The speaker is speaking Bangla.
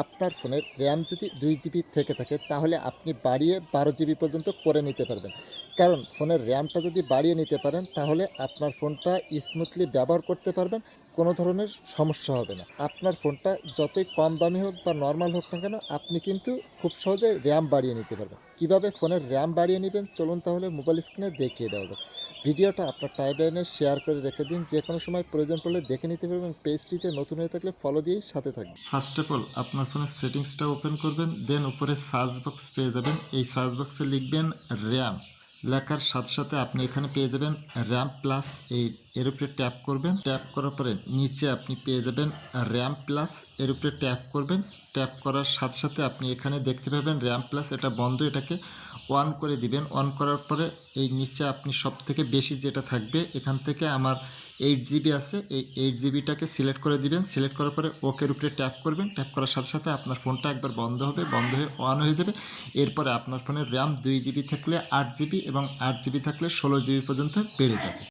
আপনার ফোনের র্যাম যদি 2 জিবি থেকে থাকে তাহলে আপনি বাড়িয়ে 12 জিবি পর্যন্ত করে নিতে পারবেন। কারণ ফোনের র্যামটা যদি বাড়িয়ে নিতে পারেন তাহলে আপনার ফোনটা স্মুথলি ব্যবহার করতে পারবেন। কোনো ধরনের সমস্যা হবে না। আপনার ফোনটা যতই কম দামি হোক বা নরমাল হোক না কেন আপনি কিন্তু খুব সহজে র্যাম বাড়িয়ে নিতে পারবেন। কীভাবে ফোনের র্যাম বাড়িয়ে নেবেন চলুন তাহলে মোবাইল স্ক্রিনে দেখিয়ে দেওয়া যাক। ভিডিওটা আপনার টাইমলাইনে শেয়ার করে রেখে দিন, যে কোনো সময় প্রয়োজন পড়লে দেখে নিতে পারবেন। পেজটিতে নতুন হয়ে থাকলে ফলো দিয়েই সাথে থাকবেন। ফার্স্ট অফ অল আপনার ফোনের সেটিংসটা ওপেন করবেন, দেন উপরে সার্চ বক্স পেয়ে যাবেন। এই সার্চ বক্সে লিখবেন র্যাম, লেখার সাথে সাথে আপনি এখানে পেয়ে যাবেন র্যাম প্লাস। এর উপরে ট্যাপ করবেন, ট্যাপ করার পরে নিচে আপনি পেয়ে যাবেন র্যাম প্লাস, এর উপরে ট্যাপ করবেন। ট্যাপ করার সাথে সাথে আপনি এখানে দেখতে পাবেন র্যাম প্লাস, এটা বন্ধ, এটাকে অন করে দিবেন। অন করার পরে এই নিচে আপনি সব থেকে বেশি যেটা থাকবে এখান থেকে আমার 8 জিবি আছে, এই 8 জিবিটাকে সিলেক্ট করে দিবেন। সিলেক্ট করার পরে ওকের উপরে ট্যাপ করবেন। ট্যাপ করার সাথে সাথে আপনার ফোনটা একবার বন্ধ হবে, বন্ধ হয়ে অন হয়ে যাবে। এরপরে আপনার ফোনের র্যাম 2 জিবি থাকলে 8 জিবি এবং 8 জিবি থাকলে 16 জিবি পর্যন্ত বেড়ে যাবে।